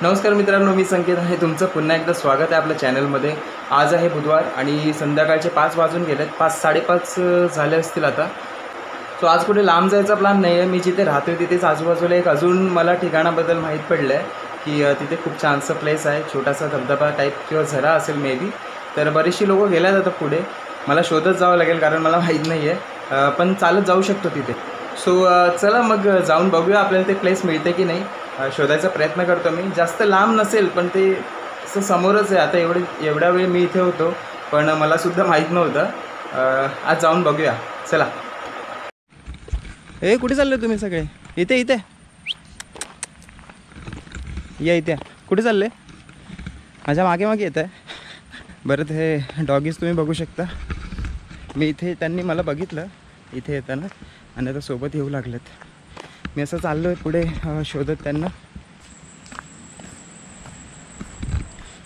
नमस्कार मित्रांनो, मी संकेत आहे. तुमचं पुन्हा एकदा स्वागत आहे आपल्या चॅनलमध्ये. आज आहे बुधवार आणि संध्याकाळचे 5 वाजून गेलेत. 5-5:30 झाले असतील आता. सो आज कुठे लांब जायचा प्लॅन नाही आहे. मी जिथे राहतो तिथेच आजूबाजूला एक अजून मला ठिकाणाबद्दल माहीत पडलं आहे की तिथे खूप छानसं प्लेस आहे. छोटासा धबधबा टाईप किंवा झरा असेल मे बी. तर बरीचशी लोकं गेल्या जातात पुढे. मला शोधत जावं लागेल कारण मला माहीत नाही आहे, पण चालत जाऊ शकतो तिथे. सो चला मग जाऊन बघूया आपल्याला ते प्लेस मिळते की नाही. शोधायचा प्रयत्न करतो मी. जास्त लांब नसेल पण ते असं समोरच आहे. आता एवढ्या वेळ मी इथे होतो पण मलासुद्धा माहीत नव्हतं. आज जाऊन बघूया. चला. कुठे चालले तुम्ही सगळे? इथे या. इथे कुठे चालले? माझ्या मागे येत आहे. बरं, हे डॉगीज तुम्ही बघू शकता. मी इथे त्यांनी मला बघितलं इथे येताना आणि आता सोबत येऊ लागलेत. मी असं चाललो आहे पुढे शोधत त्यांना.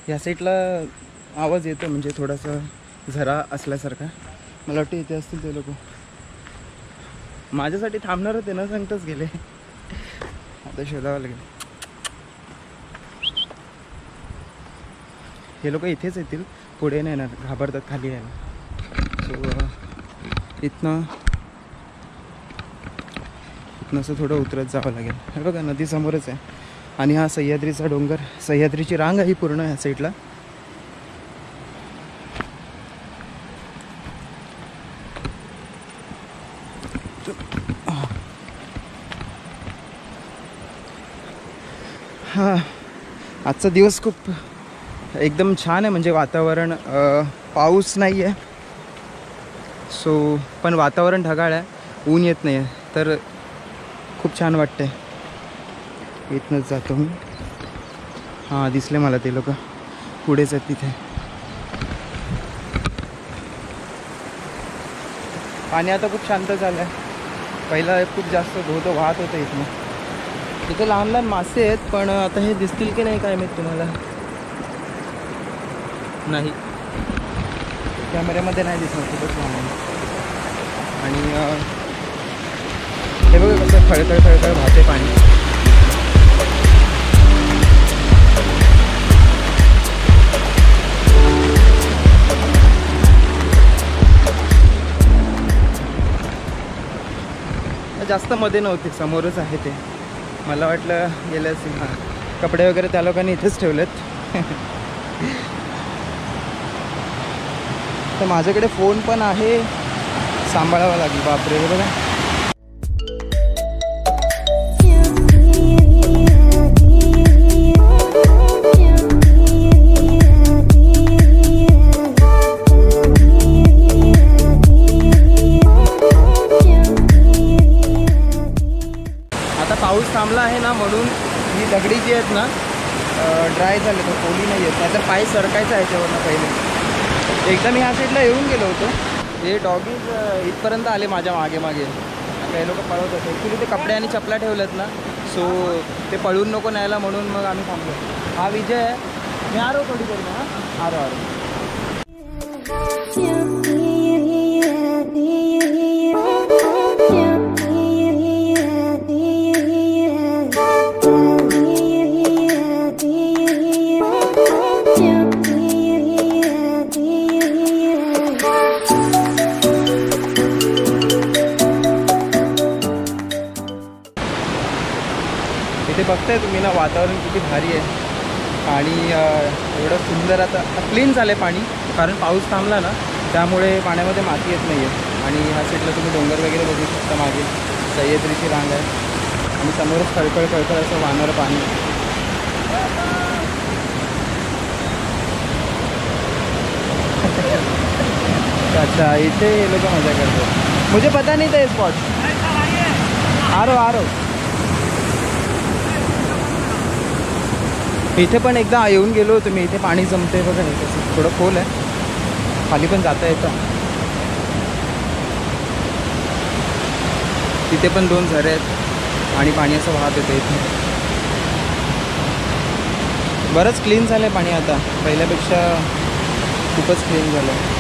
या साईडला आवाज येतो म्हणजे थोडासा झरा असल्यासारखा. मला वाटतं इथे असतील ते लोक. माझ्यासाठी थांबणार होते ना, सांगताच गेले. आता शोधावं लागेल. हे लोक इथेच येतील, पुढे नाही येणार, घाबरतात खाली यायला. सो इथनं असं थोडं उतरत जावं लागेल. हे बघा नदी समोरच आहे आणि हा सह्याद्रीचा डोंगर, सह्याद्रीची रांग आहे पूर्ण ह्या साईडला. हां, आजचा दिवस खूप एकदम छान आहे. म्हणजे वातावरण, पाऊस नाही आहे सो, पण वातावरण ढगाळ आहे, ऊन येत नाही आहे, तर खूप छान वाटते. इथनंच जातो मी. हां, दिसले मला ते लोक पुढेच आहेत तिथे. पाणी आता खूप शांत झालं आहे. पहिला खूप जास्त धोधो वाहत होतं इथनं. इथे लहान लहान मासे आहेत पण आता हे दिसतील की नाही काय माहीत तुम्हाला. नाही, कॅमेऱ्यामध्ये नाही दिसणार, खूपच लहान आहे. आणि हे बघा कसं खळखळ वाहते पाणी. जास्त मध्ये नव्हते, समोरच आहे ते. मला वाटलं गेलं असेल. हां, कपडे वगैरे त्या लोकांनी इथेच ठेवलेत. तर माझ्याकडे फोन पण आहे, सांभाळावा लागेल. बापरे, हे बघा. आता पाऊस थांबला आहे ना, म्हणून ही दगडी जी आहेत ना ड्राय झाले, तर पोली नाही आहेत. नाहीतर पाय सरकायचं आहे याच्यावरनं पहिले. एकदा मी ह्या साईडला येऊन गेलो होतो. हे डॉगीज इथपर्यंत आले माझ्या मागे. आता हे लोक पळवत होते. ॲक्च्युली ते कपडे आणि चपला ठेवलेत ना, सो ते पळून नको न्यायला म्हणून मग आम्ही थांबलो. हा विजय आहे. मी आरो थोडी करून. हां, आरो. इथे बघताय तुम्ही ना, वातावरण किती भारी आहे आणि एवढं सुंदर. आता क्लीन झालं आहे पाणी कारण पाऊस थांबला ना, त्यामुळे पाण्यामध्ये माती येत नाही आहे. आणि ह्या साईडला तुम्ही डोंगर वगैरे बघू शकता. मागे सह्याद्रीची रांग आहे आणि समोरच खळखळ असं वाहणारं पाणी. अच्छा, इथे ये लोग मजा करते. मुझे पता नहीं था ये स्पॉट. आरो इथे पण एकदा येऊन गेलो होतो मी. इथे पाणी जमते बघा. कसं थोडं खोल आहे, खाली पण जाता येतं. तिथे पण 2 झरे आहेत आणि पाणी असं वाहत येतं इथे. बरंच क्लीन झालं आहे पाणी आता, पहिल्यापेक्षा खूपच क्लीन झालं आहे.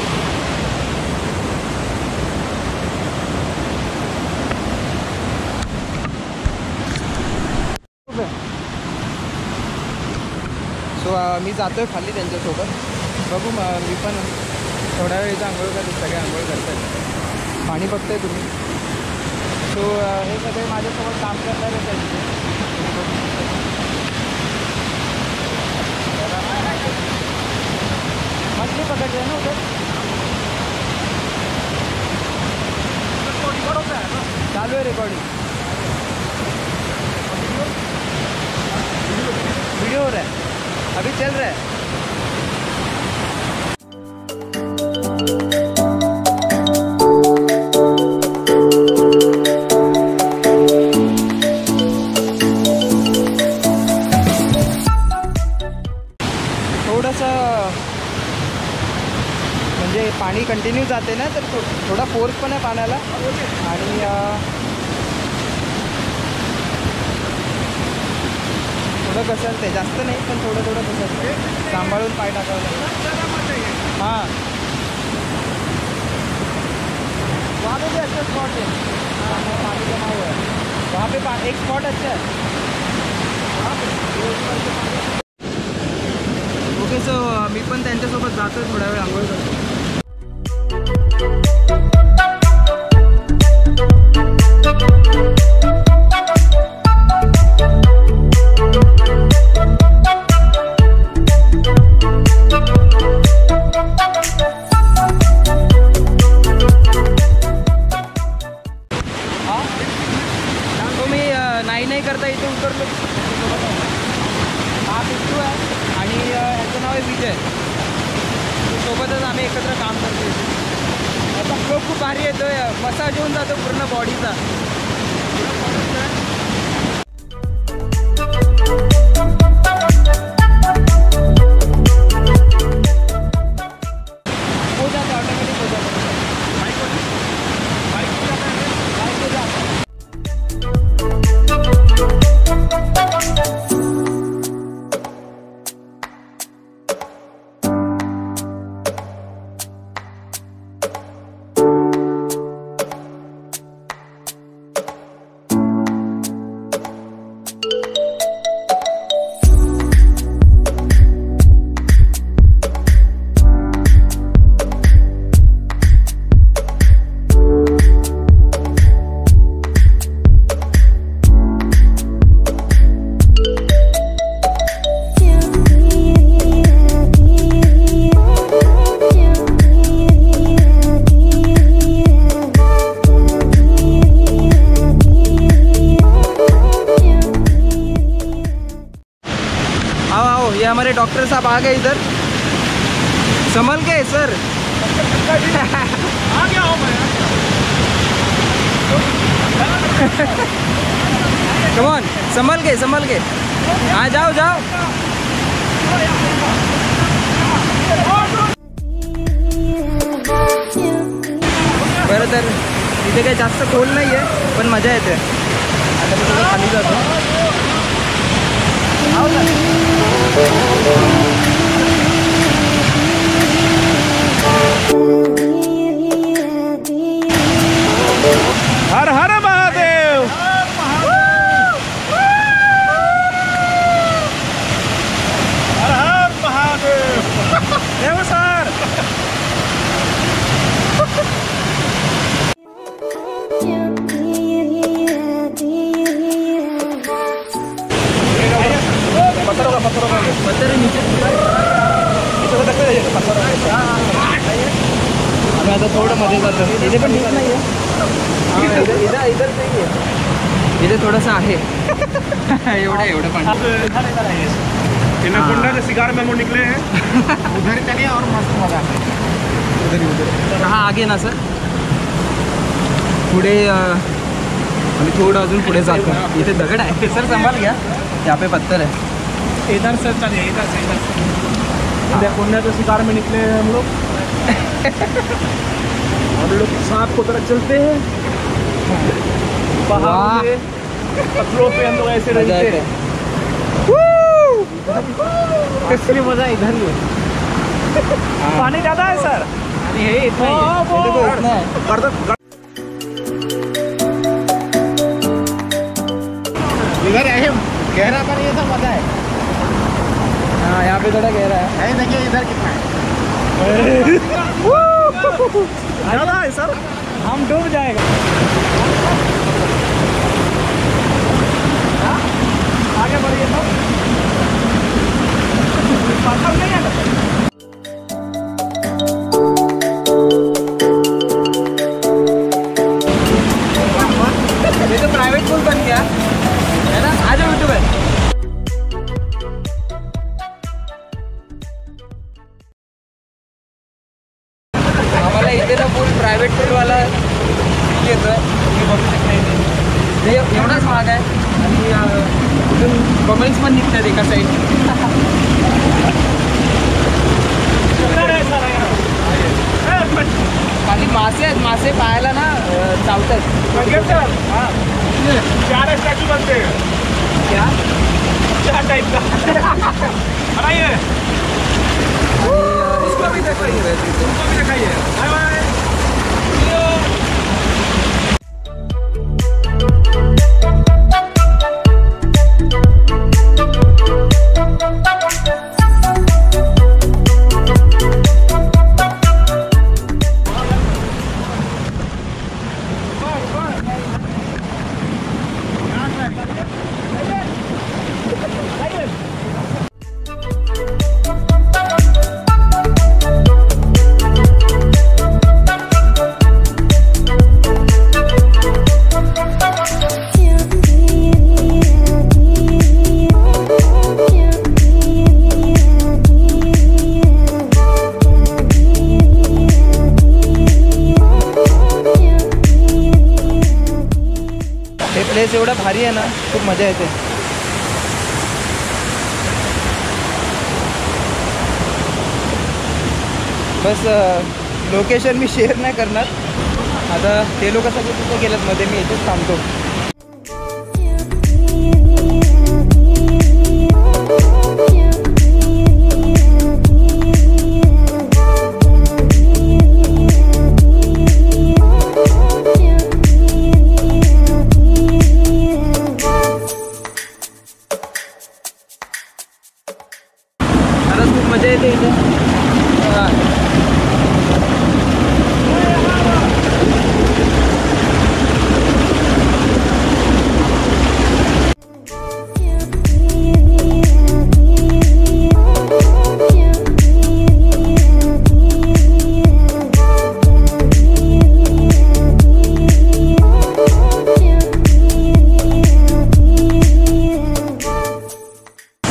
सो मी जातो आहे खाली त्यांच्यासोबत. बघू मी पण थोड्या वेळ इथं आंघोळ करते, सगळे आंघोळ करतात, पाणी बघताय तुम्ही. सो हे सगळे माझ्यासोबत काम करणारच आहे तिथे. मछली पकड़ते हैं ना उधर, चालू है रिकॉर्डिंग, वीडियो हो रहा है, अभी चल रहा है. थोडंसं म्हणजे पाणी कंटिन्यू जाते ना, तर थोडा फोर्स पण आहे पाण्याला. आणि थोडं घसरते, जास्त नाही पण थोडं थोडं घसरते, सांभाळून पाय टाकावं लागतं. हां, वहाँ पे भी अच्छा स्पॉट है, पानी जमा हुआ है वहाँ पे, एक स्पॉट अच्छा है वहाँ पे. ओके, सो मी पण त्यांच्यासोबत जातो थोडा वेळ आंघोळ करतो. मी नाही करता इथे उतरलो. हा पिट्टू आहे आणि ह्याचं नाव आहे विजय. सोबतच आम्ही एकत्र काम करतो. याचा फ्लो खूप भारी येतो, मसाज होऊन जातो पूर्ण बॉडीचा. हो जाते ऑटोमॅटिक, हो जाते. ये हमारे डॉक्टर साहब आ गए इधर, संभल के सर. आ गया हूँ मैं. कम ऑन, संभल के. हाँ, जाओ. बरं, तर इथे काही जास्त खोल नाही आहे पण मजा येते. आता मी थोडं खाली जातो. हर हर महादेव. हर हर महादेव. देव सर. पत्थर नीचे आम्ही आता थोडं मध्ये जातो. इथे पण ठीक नाही आहे, इधर नाही आहे, इथे थोडंसं आहे. एवढं पाणी. कुंडा से सिगार में निकले हैं उधर चलिए और मस्त मजा. उधर हा आगे ना सर, पुढे आम्ही थोडं अजून पुढे जातो. इथे दगड आहे सर, संभाल घ्या. यहाँ पे पत्थर है. इधर से चलिए, इधर से कुंडा से शिकार में निकले हैं हम लोग. हम लोग सांप को तरफ चलते हैं पहाड़ में, पत्थरों पे हम लोग ऐसे रहते हैं. इसलिए मजा इधर ही है. पानी ज़्यादा है सर. हे इतना है. इधर है गहरा पानी, ये सब मजा है. हाँ, यहाँ पे फोटो थोड़ा कह रहा है। देखिए इधर कितना है ज़्यादा है सर, हम डूब जाएगा। आगे बढ़िए तो पत्थर नहीं है। ये तो प्राइवेट पूल बन गया है ना। आ जाओ यूट्यूब है। आम्हाला इथे ना पूल प्रायव्हेट पूलवाला येतोय, तुम्ही बघू शकता इथे. ते एवढाच महाग आहे आणि इथून बबल्स पण निघतात एका साईड. खाली मासे आहेत, मासे पाहायला ना चावतात. चार स्टैचू बनते हैं क्या चार टाइप का बनाइए, इसको भी दिखाइए, इसको भी दिखाइए। Bye bye. प्लेस एवढा भारी आहे ना, खूप मजा येते. बस लोकेशन मी शेअर नाही करणार. आता ते लोक सगळे तिथे गेलेत मध्ये, मी इथेच थांबतो. खूप मजा येते इथे.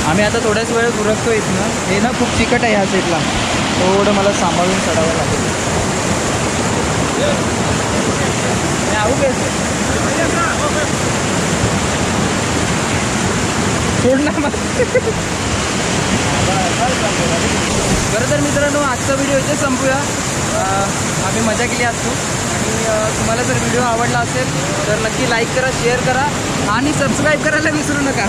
आम्ही आता थोड्याच वेळ उरकतो इथनं. हे ना खूप चिकट आहे ह्या साईडला, थोडं मला सांभाळून चढावं लागेल. बरं तर मित्रांनो, आजचा व्हिडिओ इथे संपूया. आम्ही मजा केली असतो आणि तुम्हाला जर व्हिडिओ आवडला असेल तर नक्की लाईक करा, शेअर करा आणि सबस्क्राईब करायला विसरू नका.